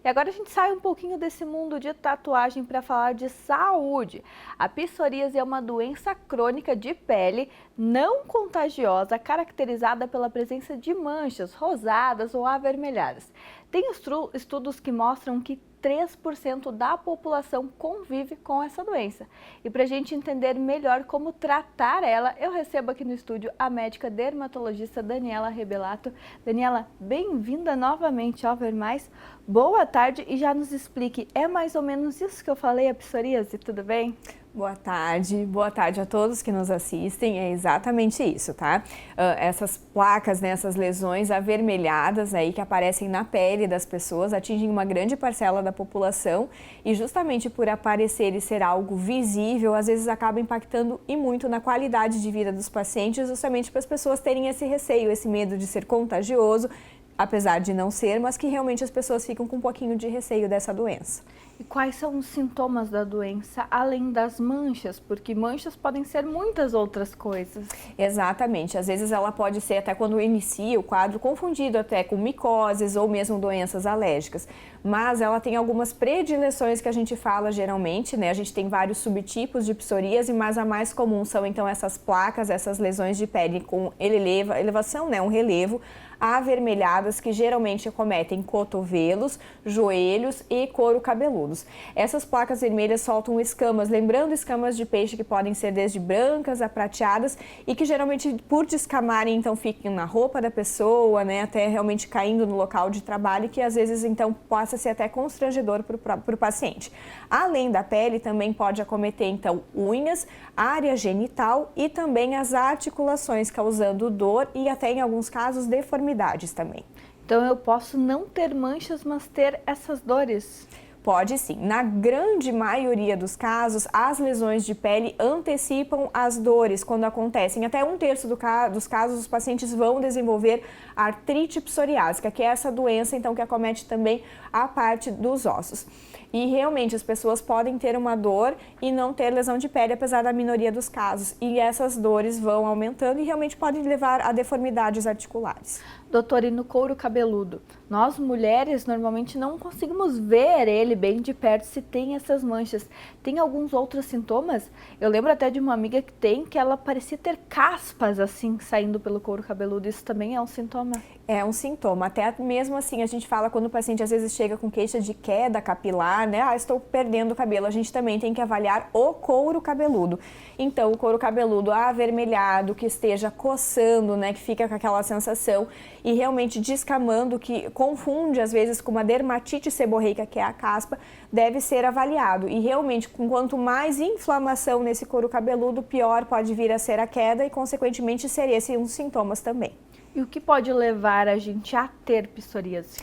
E agora a gente sai um pouquinho desse mundo de tatuagem para falar de saúde. A psoríase é uma doença crônica de pele não contagiosa, caracterizada pela presença de manchas rosadas ou avermelhadas. Tem estudos que mostram que 3% da população convive com essa doença. E para a gente entender melhor como tratar ela, eu recebo aqui no estúdio a médica dermatologista Daniela Rebelato. Daniela, bem-vinda novamente ao Ver Mais. Boa tarde e já nos explique, é mais ou menos isso que eu falei, a psoríase, tudo bem? Boa tarde a todos que nos assistem, é exatamente isso, tá? Essas placas, né, essas lesões avermelhadas aí que aparecem na pele das pessoas atingem uma grande parcela da população e justamente por aparecer e ser algo visível, às vezes acaba impactando e muito na qualidade de vida dos pacientes, justamente para as pessoas terem esse receio, esse medo de ser contagioso, apesar de não ser, mas que realmente as pessoas ficam com um pouquinho de receio dessa doença. E quais são os sintomas da doença, além das manchas? Porque manchas podem ser muitas outras coisas. Exatamente, às vezes ela pode ser até quando inicia o quadro confundido até com micoses ou mesmo doenças alérgicas, mas ela tem algumas predileções que a gente fala geralmente, né? A gente tem vários subtipos de psoríase, mas a mais comum são então essas placas, essas lesões de pele com elevação, né? Um relevo, avermelhadas que geralmente acometem cotovelos, joelhos e couro cabeludos. Essas placas vermelhas soltam escamas, lembrando escamas de peixe que podem ser desde brancas a prateadas e que geralmente por descamarem então ficam na roupa da pessoa, né, até realmente caindo no local de trabalho, que às vezes então possa ser até constrangedor para o paciente. Além da pele também pode acometer então unhas, área genital e também as articulações, causando dor e até em alguns casos deformidades também. Então eu posso não ter manchas, mas ter essas dores? Pode sim. Na grande maioria dos casos, as lesões de pele antecipam as dores quando acontecem. Até 1/3 dos casos, os pacientes vão desenvolver artrite psoriásica, que é essa doença então que acomete também a parte dos ossos. E realmente as pessoas podem ter uma dor e não ter lesão de pele, apesar da minoria dos casos. E essas dores vão aumentando e realmente podem levar a deformidades articulares. Doutora, e no couro cabeludo? Nós mulheres normalmente não conseguimos ver ele bem de perto se tem essas manchas. Tem alguns outros sintomas? Eu lembro até de uma amiga que tem, que ela parecia ter caspas assim saindo pelo couro cabeludo. Isso também é um sintoma? É um sintoma, até mesmo assim a gente fala quando o paciente às vezes chega com queixa de queda capilar, né? Ah, estou perdendo o cabelo. A gente também tem que avaliar o couro cabeludo. Então, o couro cabeludo avermelhado, que esteja coçando, né? Que fica com aquela sensação e realmente descamando, que confunde às vezes com uma dermatite seborreica, que é a caspa, deve ser avaliado. E realmente, quanto mais inflamação nesse couro cabeludo, pior pode vir a ser a queda e, consequentemente, ser esses os sintomas também. E o que pode levar a gente a ter psoríase?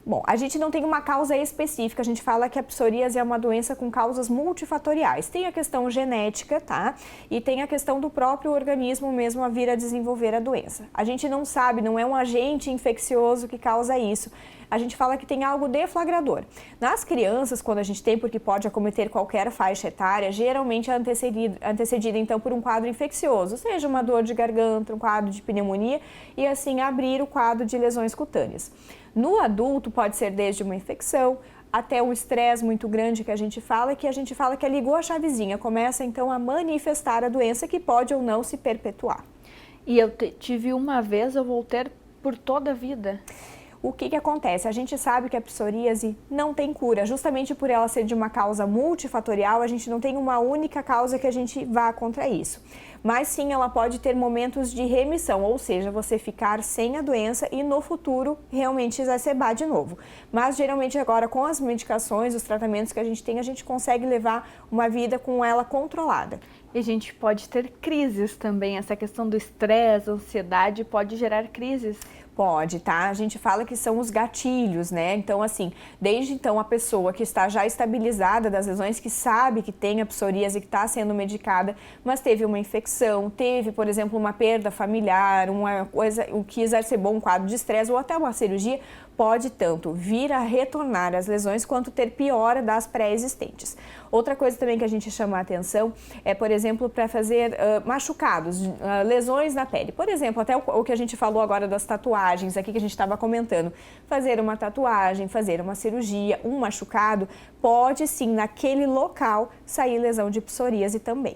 Bom, a gente não tem uma causa específica, a gente fala que a psoríase é uma doença com causas multifatoriais. Tem a questão genética, tá? E tem a questão do próprio organismo mesmo a vir a desenvolver a doença. A gente não sabe, não é um agente infeccioso que causa isso. A gente fala que tem algo deflagrador. Nas crianças, quando a gente tem, porque pode acometer qualquer faixa etária, geralmente é antecedida então por um quadro infeccioso, seja uma dor de garganta, um quadro de pneumonia e assim abrir o quadro de lesões cutâneas. No adulto pode ser desde uma infecção até um estresse muito grande que a gente fala que ligou a chavezinha, começa então a manifestar a doença que pode ou não se perpetuar. E eu tive uma vez, eu vou ter por toda a vida? O que acontece? A gente sabe que a psoríase não tem cura, justamente por ela ser de uma causa multifatorial, a gente não tem uma única causa que a gente vá contra isso. Mas sim, ela pode ter momentos de remissão, ou seja, você ficar sem a doença e no futuro realmente exacerbar de novo. Mas geralmente agora com as medicações, os tratamentos que a gente tem, a gente consegue levar uma vida com ela controlada. E a gente pode ter crises também, essa questão do estresse, ansiedade pode gerar crises. Pode, tá? A gente fala que são os gatilhos, né? Então, assim, desde então a pessoa que está já estabilizada das lesões, que sabe que tem a psoríase, que está sendo medicada, mas teve uma infecção, teve, por exemplo, uma perda familiar, uma coisa, o que exacerbou um quadro de estresse ou até uma cirurgia, pode tanto vir a retornar as lesões quanto ter piora das pré-existentes. Outra coisa também que a gente chama a atenção é, por exemplo, para fazer machucados, lesões na pele. Por exemplo, até o que a gente falou agora das tatuagens, aqui que a gente estava comentando. Fazer uma tatuagem, fazer uma cirurgia, um machucado, pode sim, naquele local, sair lesão de psoríase também.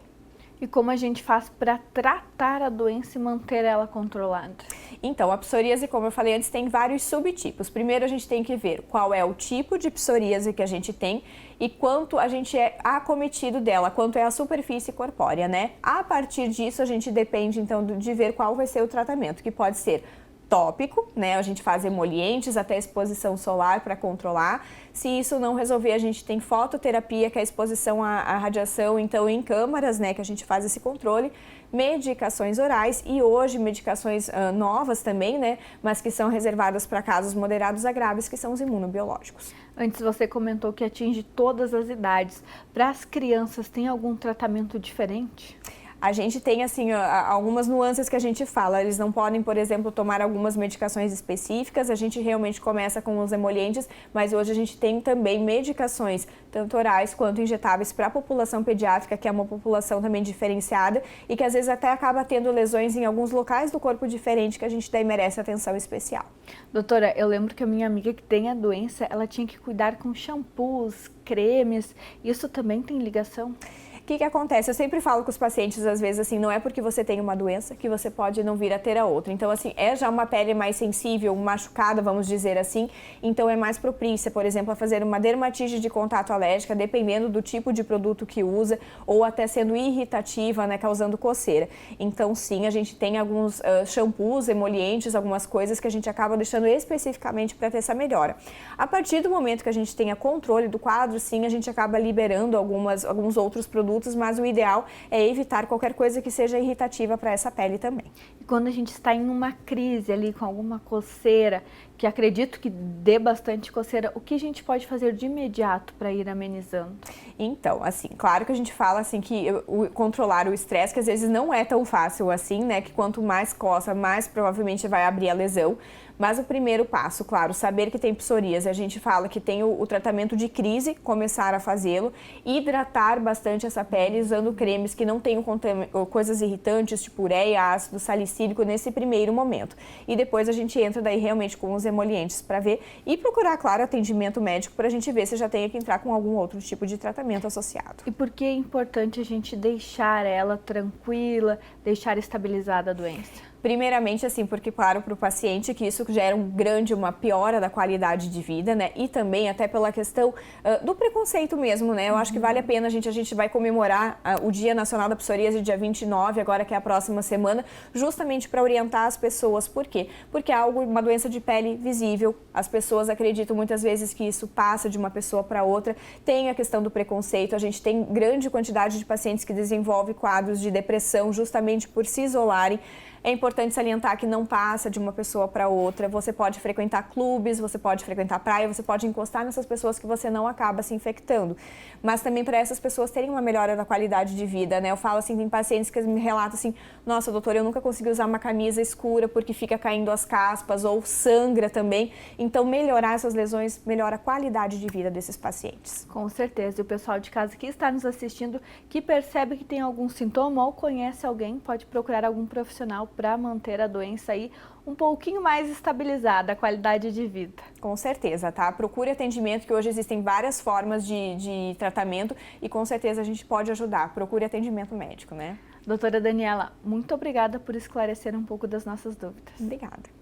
E como a gente faz para tratar a doença e manter ela controlada? Então, a psoríase, como eu falei antes, tem vários subtipos. Primeiro, a gente tem que ver qual é o tipo de psoríase que a gente tem e quanto a gente é acometido dela, quanto é a superfície corpórea, né? A partir disso, a gente depende, então, de ver qual vai ser o tratamento, que pode ser tópico, né? A gente faz emolientes até exposição solar para controlar. Se isso não resolver, a gente tem fototerapia, que é a exposição à radiação, então em câmaras, né, que a gente faz esse controle, medicações orais e hoje medicações novas também, né, mas que são reservadas para casos moderados a graves, que são os imunobiológicos. Antes você comentou que atinge todas as idades. Para as crianças, tem algum tratamento diferente? A gente tem, assim, algumas nuances que a gente fala. Eles não podem, por exemplo, tomar algumas medicações específicas. A gente realmente começa com os emolientes, mas hoje a gente tem também medicações, tanto orais quanto injetáveis, para a população pediátrica, que é uma população também diferenciada e que às vezes até acaba tendo lesões em alguns locais do corpo diferente, que a gente daí merece atenção especial. Doutora, eu lembro que a minha amiga que tem a doença, ela tinha que cuidar com shampoos, cremes. Isso também tem ligação? O que acontece? Eu sempre falo com os pacientes, às vezes, assim, não é porque você tem uma doença que você pode não vir a ter a outra. Então, assim, é já uma pele mais sensível, machucada, vamos dizer assim, então é mais propícia, por exemplo, a fazer uma dermatite de contato alérgica, dependendo do tipo de produto que usa, ou até sendo irritativa, né, causando coceira. Então, sim, a gente tem alguns shampoos, emolientes, algumas coisas que a gente acaba deixando especificamente para ter essa melhora. A partir do momento que a gente tenha controle do quadro, sim, a gente acaba liberando alguns outros produtos, mas o ideal é evitar qualquer coisa que seja irritativa para essa pele também. E quando a gente está em uma crise ali com alguma coceira, que acredito que dê bastante coceira, o que a gente pode fazer de imediato para ir amenizando? Então, assim, claro que a gente fala assim que controlar o estresse, que às vezes não é tão fácil assim, né? Que quanto mais coça, mais provavelmente vai abrir a lesão. Mas o primeiro passo, claro, saber que tem psoríase, a gente fala que tem o tratamento de crise, começar a fazê-lo, hidratar bastante essa pele usando cremes que não tenham coisas irritantes, tipo ureia, ácido salicílico nesse primeiro momento. E depois a gente entra daí realmente com os emolientes para ver e procurar, claro, atendimento médico para a gente ver se já tem que entrar com algum outro tipo de tratamento associado. E por que é importante a gente deixar ela tranquila, deixar estabilizada a doença? Primeiramente, assim, porque, claro, para o paciente que isso gera uma piora da qualidade de vida, né? E também até pela questão do preconceito mesmo, né? Eu acho que vale a pena, a gente vai comemorar o Dia Nacional da Psoríase, dia 29, agora que é a próxima semana, justamente para orientar as pessoas. Por quê? Porque é uma doença de pele visível, as pessoas acreditam muitas vezes que isso passa de uma pessoa para outra, tem a questão do preconceito, a gente tem grande quantidade de pacientes que desenvolvem quadros de depressão justamente por se isolarem. É importante salientar que não passa de uma pessoa para outra. Você pode frequentar clubes, você pode frequentar praia, você pode encostar nessas pessoas que você não acaba se infectando. Mas também para essas pessoas terem uma melhora da qualidade de vida, né? Eu falo assim, tem pacientes que me relatam assim, nossa, doutora, eu nunca consegui usar uma camisa escura porque fica caindo as caspas ou sangra também. Então, melhorar essas lesões melhora a qualidade de vida desses pacientes. Com certeza. E o pessoal de casa que está nos assistindo, que percebe que tem algum sintoma ou conhece alguém, pode procurar algum profissional para manter a doença aí um pouquinho mais estabilizada, a qualidade de vida. Com certeza, tá? Procure atendimento, que hoje existem várias formas de tratamento e com certeza a gente pode ajudar. Procure atendimento médico, né? Doutora Daniela, muito obrigada por esclarecer um pouco das nossas dúvidas. Obrigada.